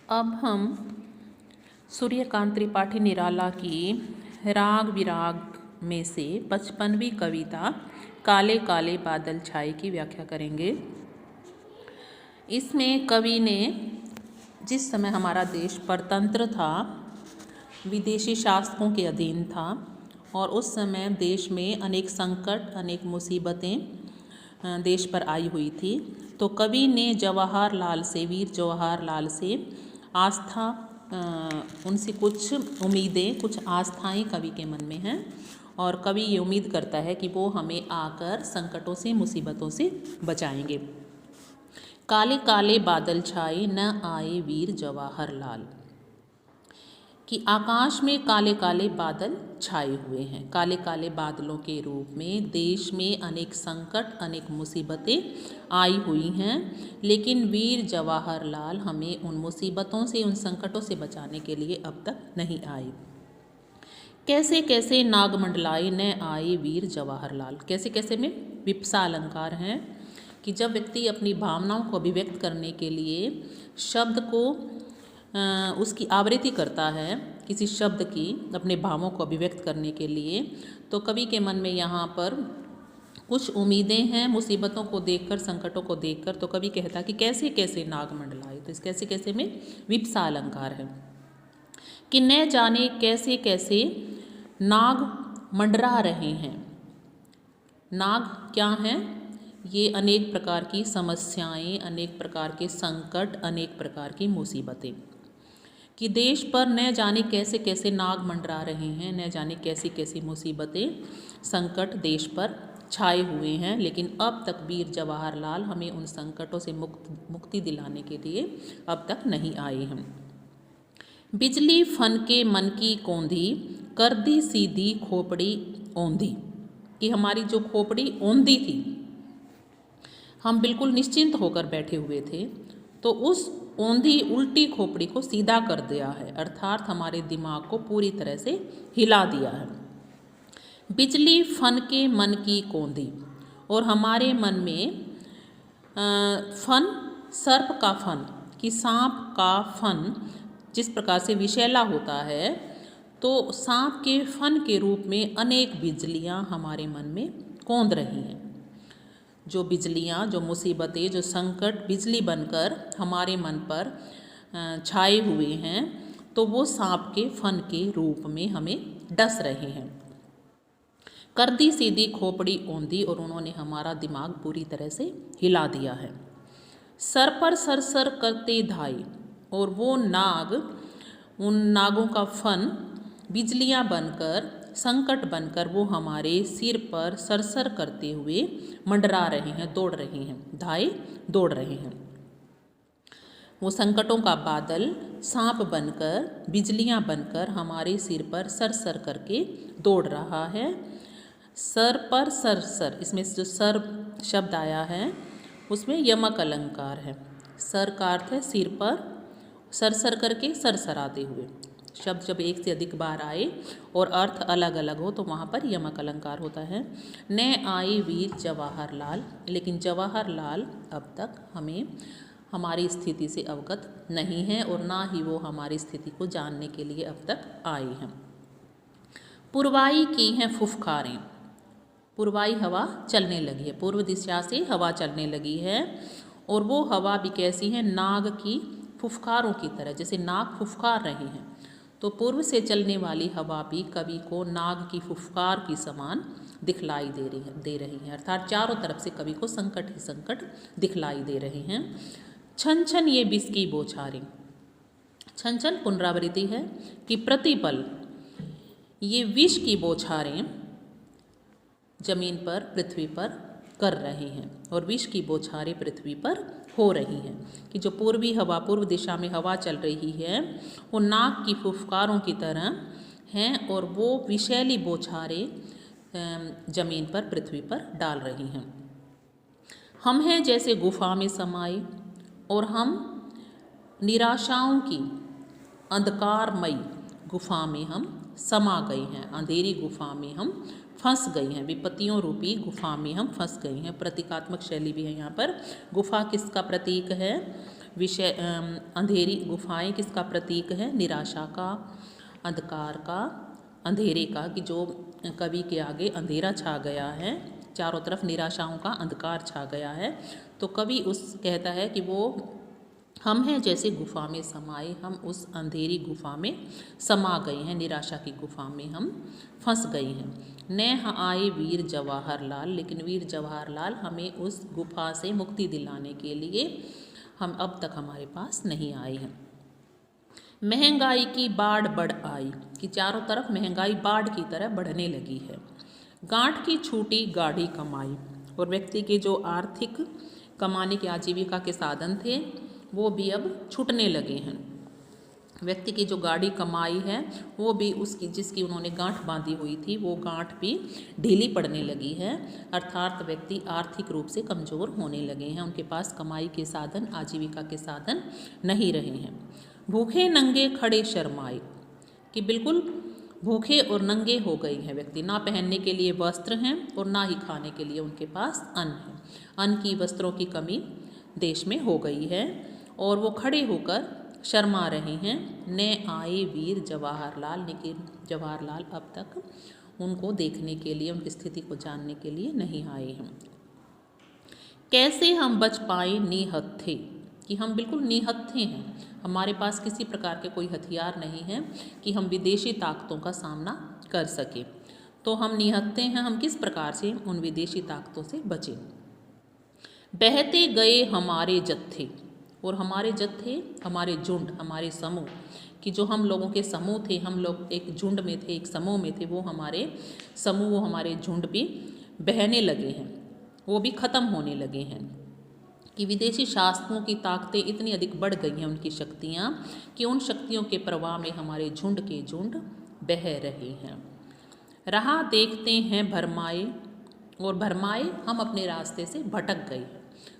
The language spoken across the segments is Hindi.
अब हम सूर्यकांत त्रिपाठी निराला की राग विराग में से 55वीं कविता काले काले बादल छाए की व्याख्या करेंगे। इसमें कवि ने जिस समय हमारा देश परतंत्र था, विदेशी शासकों के अधीन था और उस समय देश में अनेक संकट, अनेक मुसीबतें देश पर आई हुई थी, तो कवि ने जवाहरलाल से, वीर जवाहरलाल से आस्था, उनसे कुछ उम्मीदें, कुछ आस्थाएं कवि के मन में हैं और कवि ये उम्मीद करता है कि वो हमें आकर संकटों से, मुसीबतों से बचाएंगे। काले काले बादल छाए न आए वीर जवाहरलाल, कि आकाश में काले काले बादल छाए हुए हैं। काले काले बादलों के रूप में देश में अनेक संकट, अनेक मुसीबतें आई हुई हैं, लेकिन वीर जवाहरलाल हमें उन मुसीबतों से, उन संकटों से बचाने के लिए अब तक नहीं आए। कैसे कैसे नाग मंडलाए न आए वीर जवाहरलाल। कैसे कैसे में विप्सा अलंकार हैं कि जब व्यक्ति अपनी भावनाओं को अभिव्यक्त करने के लिए शब्द को उसकी आवृत्ति करता है, किसी शब्द की अपने भावों को अभिव्यक्त करने के लिए, तो कवि के मन में यहाँ पर कुछ उम्मीदें हैं मुसीबतों को देखकर, संकटों को देखकर। तो कवि कहता कि कैसे कैसे नाग मंडलाए, तो इस कैसे कैसे में विप्सा अलंकार है कि न जाने कैसे कैसे नाग मंडरा रहे हैं। नाग क्या हैं? ये अनेक प्रकार की समस्याएं, अनेक प्रकार के संकट, अनेक प्रकार की मुसीबतें, कि देश पर न जाने कैसे कैसे नाग मंडरा रहे हैं, न जाने कैसी कैसी मुसीबतें, संकट देश पर छाए हुए हैं, लेकिन अब तक वीर जवाहरलाल हमें उन संकटों से मुक्ति दिलाने के लिए अब तक नहीं आए हैं। बिजली फन के मन की कौंधी, कर दी सीधी खोपड़ी औंधी, कि हमारी जो खोपड़ी औंधी थी, हम बिल्कुल निश्चिंत होकर बैठे हुए थे, तो उस औंधी उल्टी खोपड़ी को सीधा कर दिया है, अर्थात हमारे दिमाग को पूरी तरह से हिला दिया है। बिजली फन के मन की कौंधी, और हमारे मन में फन, सर्प का फन, कि सांप का फन जिस प्रकार से विषैला होता है, तो सांप के फन के रूप में अनेक बिजलियां हमारे मन में कौंध रही हैं। जो बिजलियां, जो मुसीबतें, जो संकट बिजली बनकर हमारे मन पर छाए हुए हैं, तो वो सांप के फन के रूप में हमें डस रहे हैं। कर दी सीधी खोपड़ी औंधी, और उन्होंने हमारा दिमाग पूरी तरह से हिला दिया है। सर पर सरसर करते धाए, और वो नाग, उन नागों का फन बिजलियां बनकर, संकट बनकर वो हमारे सिर पर सरसर करते हुए मंडरा रहे हैं, दौड़ रहे हैं, धाए दौड़ रहे हैं। वो संकटों का बादल सांप बनकर, बिजलियां बनकर हमारे सिर पर सरसर करके दौड़ रहा है। सर पर सरसर, इसमें जो सर शब्द आया है उसमें यमक अलंकार है। सर का अर्थ है सिर पर, सरसर करके सरसराते हुए। शब्द जब एक से अधिक बार आए और अर्थ अलग अलग हो तो वहाँ पर यमक अलंकार होता है। न आए वीर जवाहरलाल, लेकिन जवाहरलाल अब तक हमें हमारी स्थिति से अवगत नहीं है और ना ही वो हमारी स्थिति को जानने के लिए अब तक आए हैं। पुरवाई की हैं फुफकारें, पुरवाई हवा चलने लगी है, पूर्व दिशा से हवा चलने लगी है, और वो हवा भी कैसी है? नाग की फुफकारों की तरह, जैसे नाग फुफकार रहे हैं, तो पूर्व से चलने वाली हवा भी कवि को नाग की फुफकार की समान दिखलाई दे रही है, अर्थात चारों तरफ से कवि को संकट ही संकट दिखलाई दे रहे हैं। छन छन ये विष की बौछारें, छन छन पुनरावृत्ति है कि प्रतिपल ये विष की बौछारें जमीन पर, पृथ्वी पर कर रहे हैं, और विष की बौछारें पृथ्वी पर हो रही हैं, कि जो पूर्वी हवा, पूर्व दिशा में हवा चल रही है, वो नाग की फुफकारों की तरह हैं और वो विषैली बौछारें जमीन पर, पृथ्वी पर डाल रही हैं। हम हैं जैसे गुफा में समाये, और हम निराशाओं की अंधकारमयी गुफा में हम समा गई हैं, अंधेरी गुफा में हम फंस गई हैं, विपत्तियों रूपी गुफा में हम फंस गई हैं। प्रतीकात्मक शैली भी है यहाँ पर। गुफा किसका प्रतीक है? विषय अंधेरी गुफाएं किसका प्रतीक है? निराशा का, अंधकार का, अंधेरे का, कि जो कवि के आगे अंधेरा छा गया है, चारों तरफ निराशाओं का अंधकार छा गया है। तो कवि उस कहता है कि वो हम हैं जैसे गुफा में समाये, हम उस अंधेरी गुफा में समा गए हैं, निराशा की गुफा में हम फंस गई हैं। न आए वीर जवाहरलाल, लेकिन वीर जवाहरलाल हमें उस गुफा से मुक्ति दिलाने के लिए हम अब तक हमारे पास नहीं आए हैं। महंगाई की बाढ़ बढ़ आई, कि चारों तरफ महंगाई बाढ़ की तरह बढ़ने लगी है। गांठ की छूटी गाढ़ी कमाई, और व्यक्ति के जो आर्थिक कमाने के आजीविका के साधन थे वो भी अब छूटने लगे हैं। व्यक्ति की जो गाढ़ी कमाई है वो भी उसकी जिसकी उन्होंने गांठ बांधी हुई थी वो गांठ भी ढीली पड़ने लगी है, अर्थात व्यक्ति आर्थिक रूप से कमज़ोर होने लगे हैं, उनके पास कमाई के साधन, आजीविका के साधन नहीं रहे हैं। भूखे नंगे खड़े शर्माए, कि बिल्कुल भूखे और नंगे हो गई हैं व्यक्ति, ना पहनने के लिए वस्त्र हैं और ना ही खाने के लिए उनके पास अन्न है। अन्न की, वस्त्रों की कमी देश में हो गई है और वो खड़े होकर शर्मा रहे हैं। न आए वीर जवाहरलाल, लेकिन जवाहरलाल अब तक उनको देखने के लिए, उनकी स्थिति को जानने के लिए नहीं आए हैं। कैसे हम बच पाए निहत्थे, कि हम बिल्कुल निहत्थे हैं, हमारे पास किसी प्रकार के कोई हथियार नहीं है कि हम विदेशी ताकतों का सामना कर सकें। तो हम निहत्थे हैं, हम किस प्रकार से उन विदेशी ताकतों से बचें। बहते गए हमारे जत्थे, और हमारे जत्थे, हमारे झुंड, हमारे समूह, कि जो हम लोगों के समूह थे, हम लोग एक झुंड में थे, एक समूह में थे, वो हमारे समूह, वो हमारे झुंड भी बहने लगे हैं, वो भी ख़त्म होने लगे हैं। कि विदेशी शासकों की ताकतें इतनी अधिक बढ़ गई हैं, उनकी शक्तियाँ, कि उन शक्तियों के प्रवाह में हमारे झुंड के झुंड बह रहे हैं। राह देखते हैं भरमाए, और भरमाए हम अपने रास्ते से भटक गए,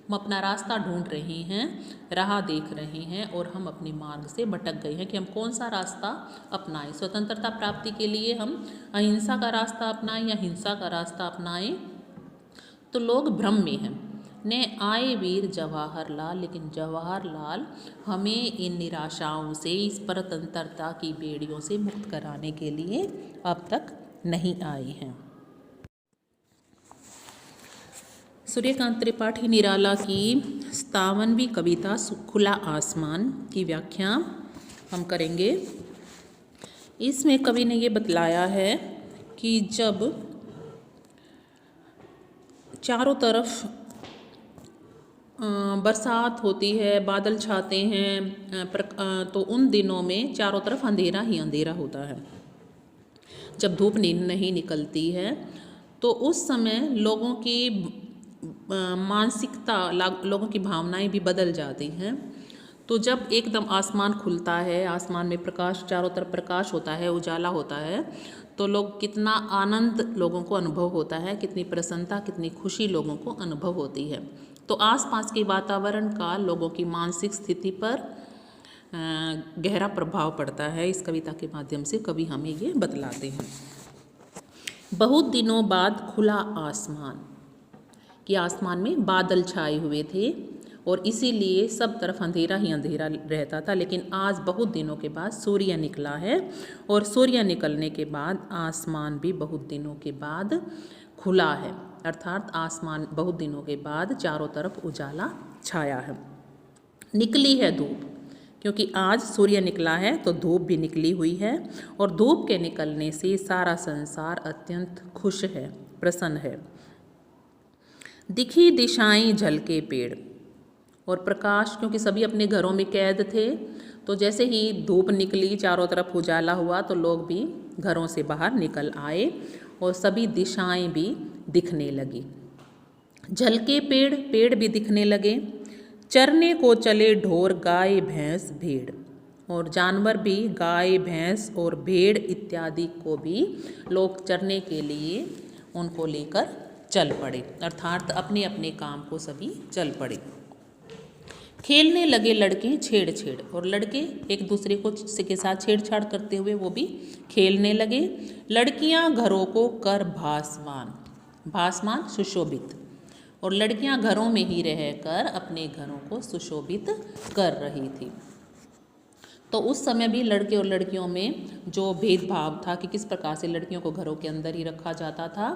हम अपना रास्ता ढूंढ रहे हैं, राह देख रहे हैं और हम अपने मार्ग से भटक गए हैं कि हम कौन सा रास्ता अपनाएं। स्वतंत्रता प्राप्ति के लिए हम अहिंसा का रास्ता अपनाएं या हिंसा का रास्ता अपनाएं, तो लोग भ्रम में हैं। ने आए वीर जवाहरलाल, लेकिन जवाहरलाल हमें इन निराशाओं से, इस परतंत्रता की बेड़ियों से मुक्त कराने के लिए अब तक नहीं आए हैं। सूर्यकांत त्रिपाठी निराला की 57वीं कविता खुला आसमान की व्याख्या हम करेंगे। इसमें कवि ने ये बतलाया है कि जब चारों तरफ बरसात होती है, बादल छाते हैं, तो उन दिनों में चारों तरफ अंधेरा ही अंधेरा होता है। जब धूप नहीं निकलती है तो उस समय लोगों की मानसिकता, लोगों की भावनाएं भी बदल जाती हैं। तो जब एकदम आसमान खुलता है, आसमान में प्रकाश, चारों तरफ प्रकाश होता है, उजाला होता है, तो लोग कितना आनंद लोगों को अनुभव होता है, कितनी प्रसन्नता, कितनी खुशी लोगों को अनुभव होती है। तो आसपास के वातावरण का लोगों की मानसिक स्थिति पर गहरा प्रभाव पड़ता है। इस कविता के माध्यम से कवि हमें ये बतलाते हैं। बहुत दिनों बाद खुला आसमान, कि आसमान में बादल छाए हुए थे और इसीलिए सब तरफ अंधेरा ही अंधेरा रहता था, लेकिन आज बहुत दिनों के बाद सूर्य निकला है और सूर्य निकलने के बाद आसमान भी बहुत दिनों के बाद खुला है, अर्थात आसमान बहुत दिनों के बाद चारों तरफ उजाला छाया है। निकली है धूप, क्योंकि आज सूर्य निकला है तो धूप भी निकली हुई है और धूप के निकलने से सारा संसार अत्यंत खुश है, प्रसन्न है। दिखी दिशाएं झलके पेड़, और प्रकाश, क्योंकि सभी अपने घरों में कैद थे, तो जैसे ही धूप निकली, चारों तरफ उजाला हुआ, तो लोग भी घरों से बाहर निकल आए और सभी दिशाएं भी दिखने लगी। झलके पेड़, पेड़ भी दिखने लगे। चरने को चले ढोर, गाय भैंस भेड़, और जानवर भी, गाय भैंस और भेड़ इत्यादि को भी लोग चरने के लिए उनको लेकर चल पड़े, अर्थात अपने अपने काम को सभी चल पड़े। खेलने लगे लड़के छेड़ और लड़के एक दूसरे को के साथ छेड़छाड़ करते हुए वो भी खेलने लगे। लड़कियां घरों को कर भासमान सुशोभित, और लड़कियां घरों में ही रहकर अपने घरों को सुशोभित कर रही थी। तो उस समय भी लड़के और लड़कियों में जो भेदभाव था कि किस प्रकार से लड़कियों को घरों के अंदर ही रखा जाता था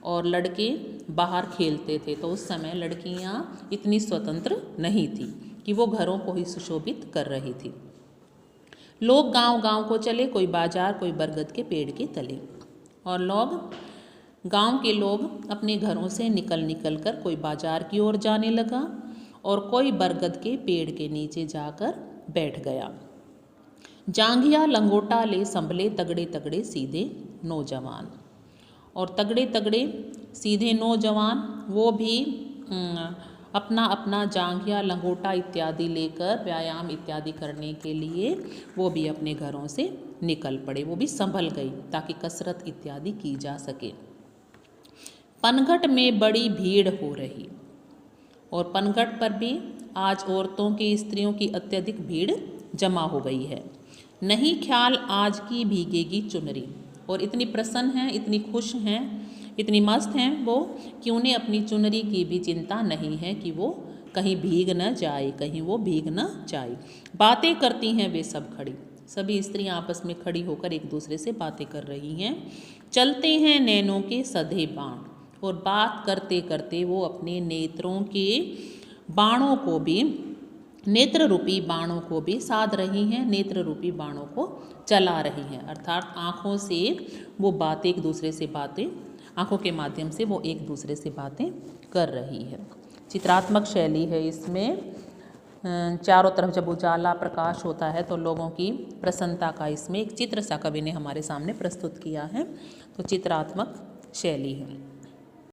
और लड़के बाहर खेलते थे, तो उस समय लड़कियां इतनी स्वतंत्र नहीं थी कि वो घरों को ही सुशोभित कर रही थी। लोग गांव-गांव को चले, कोई बाजार, कोई बरगद के पेड़ के तले, और गांव के लोग अपने घरों से निकल कर कोई बाजार की ओर जाने लगा और कोई बरगद के पेड़ के नीचे जाकर बैठ गया। जांघिया लंगोटा ले संभले तगड़े तगड़े सीधे नौजवान, और तगड़े तगड़े सीधे नौजवान वो भी अपना अपना जांघिया लंगोटा इत्यादि लेकर व्यायाम इत्यादि करने के लिए वो भी अपने घरों से निकल पड़े, वो भी संभल गई ताकि कसरत इत्यादि की जा सके। पनघट में बड़ी भीड़ हो रही, और पनघट पर भी आज औरतों की स्त्रियों की अत्यधिक भीड़ जमा हो गई है। नहीं ख्याल आज की भीगेगी चुनरी, और इतनी प्रसन्न हैं, इतनी खुश हैं, इतनी मस्त हैं वो कि उन्हें अपनी चुनरी की भी चिंता नहीं है कि वो कहीं भीग न जाए, कहीं वो भीग न जाए। बातें करती हैं वे सब खड़ी, सभी स्त्रियां आपस में खड़ी होकर एक दूसरे से बातें कर रही हैं। चलते हैं नैनों के सधे बाण, और बात करते करते वो अपने नेत्रों के बाणों को भी, नेत्र रूपी बाणों को भी साध रही हैं, नेत्र रूपी बाणों को चला रही हैं, अर्थात आँखों से वो बातें एक दूसरे से बातें, आँखों के माध्यम से वो एक दूसरे से बातें कर रही है। चित्रात्मक शैली है इसमें, चारों तरफ जब उजाला प्रकाश होता है तो लोगों की प्रसन्नता का इसमें एक चित्र सा कवि ने हमारे सामने प्रस्तुत किया है, तो चित्रात्मक शैली है।